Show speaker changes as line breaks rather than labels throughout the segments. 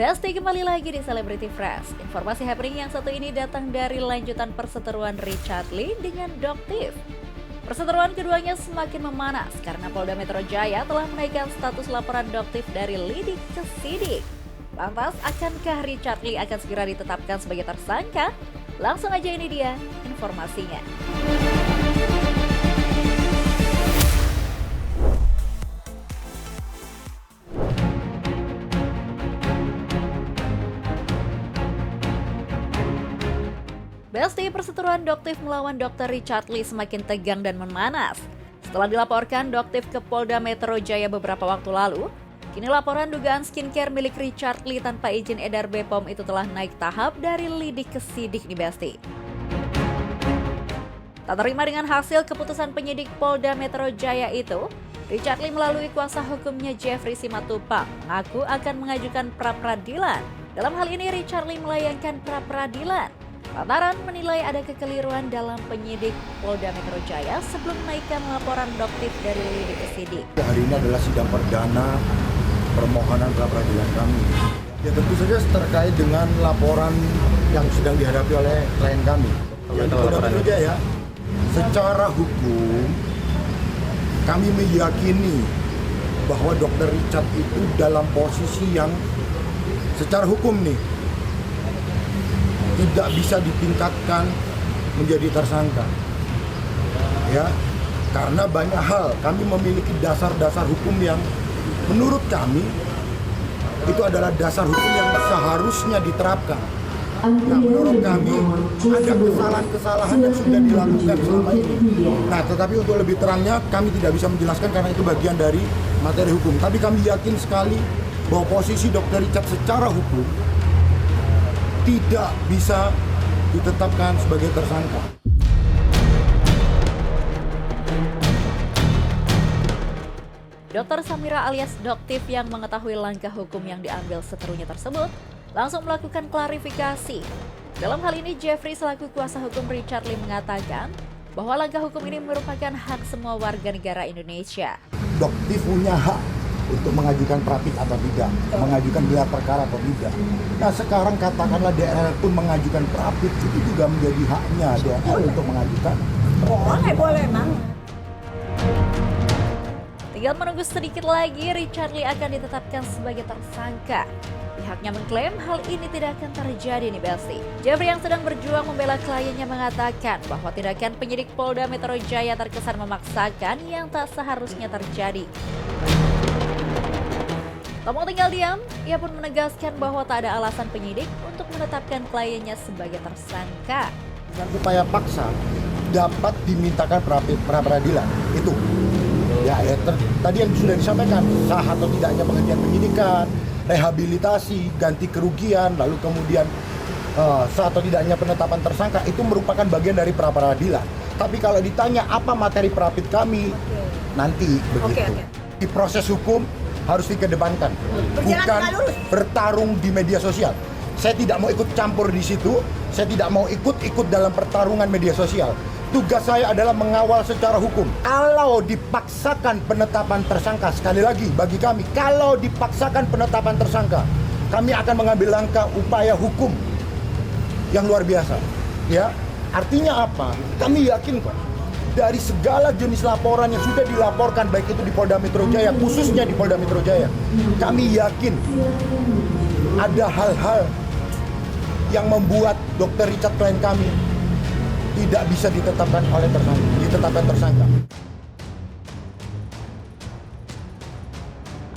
Besti kembali lagi di Celebrity Fresh. Informasi happening yang satu ini datang dari lanjutan perseteruan Richard Lee dengan Doktif. Perseteruan keduanya semakin memanas karena Polda Metro Jaya telah menaikkan status laporan Doktif dari lidik ke sidik. Lantas, akankah Richard Lee akan segera ditetapkan sebagai tersangka? Langsung aja ini dia informasinya. Besti, perseteruan Doktif melawan Dr. Richard Lee semakin tegang dan memanas. Setelah dilaporkan Doktif ke Polda Metro Jaya beberapa waktu lalu, kini laporan dugaan skincare milik Richard Lee tanpa izin edar BPOM itu telah naik tahap dari lidik ke sidik nih Besti. Tak terima dengan hasil keputusan penyidik Polda Metro Jaya itu, Richard Lee melalui kuasa hukumnya Jeffrey Simatupang mengaku akan mengajukan pra-peradilan. Dalam hal ini Richard Lee melayangkan pra-peradilan lantaran menilai ada kekeliruan dalam penyidik Polda Metro Jaya sebelum menaikkan laporan Doktif dari lidik ke sidik.
Hari ini adalah sidang perdana permohonan pra-peradilan kami. Ya tentu saja terkait dengan laporan yang sedang dihadapi oleh klien kami. Yang Polda Metro Jaya, secara hukum kami meyakini bahwa Dr. Richard itu dalam posisi yang secara hukum nih tidak bisa ditingkatkan menjadi tersangka, ya, karena banyak hal. Kami memiliki dasar-dasar hukum yang menurut kami itu adalah dasar hukum yang seharusnya diterapkan. Nah, menurut kami ada kesalahan-kesalahan yang sudah dilakukan selama ini. Nah, tetapi untuk lebih terangnya kami tidak bisa menjelaskan karena itu bagian dari materi hukum. Tapi kami yakin sekali bahwa posisi Dr. Richard secara hukum tidak bisa ditetapkan sebagai tersangka.
Dr. Samira alias Doktif yang mengetahui langkah hukum yang diambil seterunya tersebut langsung melakukan klarifikasi. Dalam hal ini Jeffrey selaku kuasa hukum Richard Lee mengatakan bahwa langkah hukum ini merupakan hak semua warga negara Indonesia.
Doktif punya hak untuk mengajukan prapit atau tidak, mengajukan gelar perkara atau tidak. Nah sekarang katakanlah DRL pun mengajukan prapit, itu juga menjadi haknya DRL untuk mengajukan.
Boleh banget.
Tinggal menunggu sedikit lagi Richard Lee akan ditetapkan sebagai tersangka. Pihaknya mengklaim hal ini tidak akan terjadi nih Besti. Jeffrey yang sedang berjuang membela kliennya mengatakan bahwa tindakan penyidik Polda Metro Jaya terkesan memaksakan yang tak seharusnya terjadi. Tak mau tinggal diam, ia pun menegaskan bahwa tak ada alasan penyidik untuk menetapkan kliennya sebagai tersangka.
Dengan upaya paksa dapat dimintakan pra-peradilan itu. Tadi yang sudah disampaikan, sah atau tidaknya penghentian penyidikan, rehabilitasi, ganti kerugian, lalu kemudian sah atau tidaknya penetapan tersangka itu merupakan bagian dari pra-peradilan. Tapi kalau ditanya apa materi prapit kami, nanti begitu. Di proses hukum harus dikedepankan, bukan bertarung di media sosial. Saya tidak mau ikut campur di situ, saya tidak mau ikut dalam pertarungan media sosial. Tugas saya adalah mengawal secara hukum. Kalau dipaksakan penetapan tersangka, sekali lagi bagi kami, kalau dipaksakan penetapan tersangka, kami akan mengambil langkah upaya hukum yang luar biasa. Ya, artinya apa? Kami yakin kok. Dari segala jenis laporan yang sudah dilaporkan baik itu di Polda Metro Jaya, khususnya di Polda Metro Jaya, kami yakin ada hal-hal yang membuat Dr. Richard klien kami tidak bisa ditetapkan tersangka.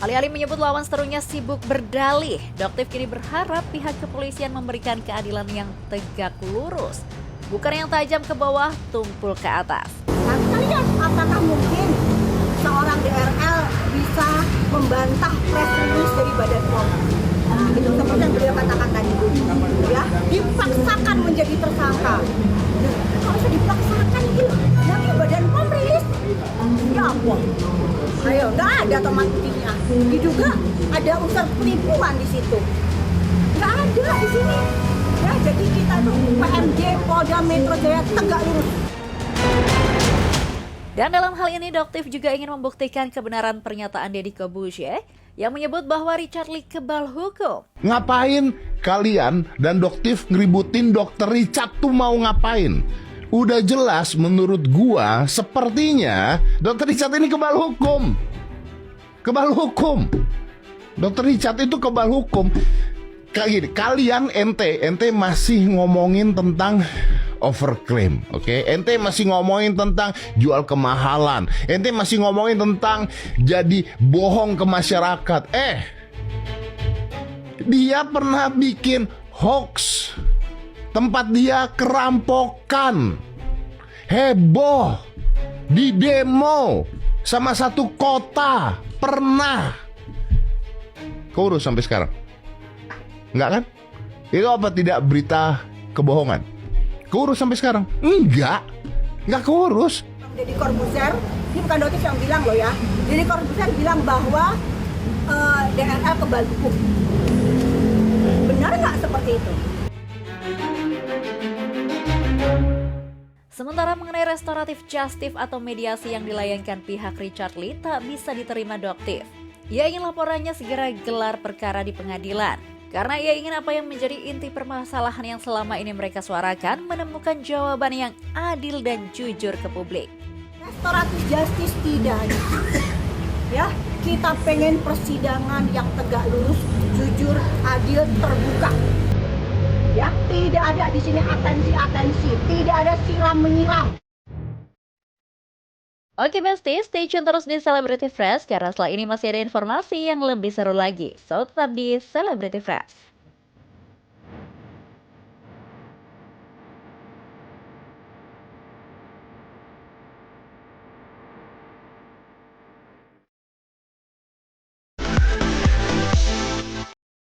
Alih-alih menyebut lawan seterunya sibuk berdalih, Doktif kini berharap pihak kepolisian memberikan keadilan yang tegak lurus, bukan yang tajam ke bawah, tumpul ke atas.
Nah, kita lihat apakah mungkin seorang DRL bisa membantah press release dari Badan POM. Nah, itu seperti yang beliau katakan tadi, ya, dipaksakan menjadi tersangka. Kalau bisa dipaksakan gitu, nanti Badan POM rilis, ya ampun. Ayo, nggak ada teman buktinya. Diduga ada unsur penipuan di situ. Nggak ada di sini. Ya, jadi kita tuh PMJ Polda Metro Jaya tegak lurus.
Dan dalam hal ini Doktif juga ingin membuktikan kebenaran pernyataan Deddy Corbuzier yang menyebut bahwa Richard Lee kebal hukum.
Ngapain kalian dan Doktif ngeributin Dokter Richard tuh mau ngapain? Udah jelas menurut gua sepertinya Dokter Richard ini kebal hukum. Kebal hukum. Dokter Richard itu kebal hukum. Kayak gini, kalian ente masih ngomongin tentang overclaim, oke? Ente masih ngomongin tentang jual kemahalan. Ente masih ngomongin tentang jadi bohong ke masyarakat. Dia pernah bikin hoax. Tempat dia kerampokan. Heboh. Di demo sama satu kota. Pernah. Keurus sampai sekarang? Enggak kan? Itu apa tidak berita kebohongan? Keurus sampai sekarang? Enggak keurus.
Deddy Corbuzier, ini bukan Doktif yang bilang loh ya. Deddy Corbuzier bilang bahwa DRL kebal hukum. Benar nggak seperti itu?
Sementara mengenai restoratif justice atau mediasi yang dilayangkan pihak Richard Lee tak bisa diterima Doktif. Ia ingin laporannya segera gelar perkara di pengadilan. Karena ia ingin apa yang menjadi inti permasalahan yang selama ini mereka suarakan menemukan jawaban yang adil dan jujur ke publik.
Restoratif justice tidak ada. Ya, kita pengen persidangan yang tegak lurus, jujur, adil, terbuka. Ya, tidak ada di sini atensi-atensi, tidak ada siram-menyiram.
Oke Besti, stay tune terus di Celebrity Fresh karena setelah ini masih ada informasi yang lebih seru lagi. So tetap di Celebrity Fresh.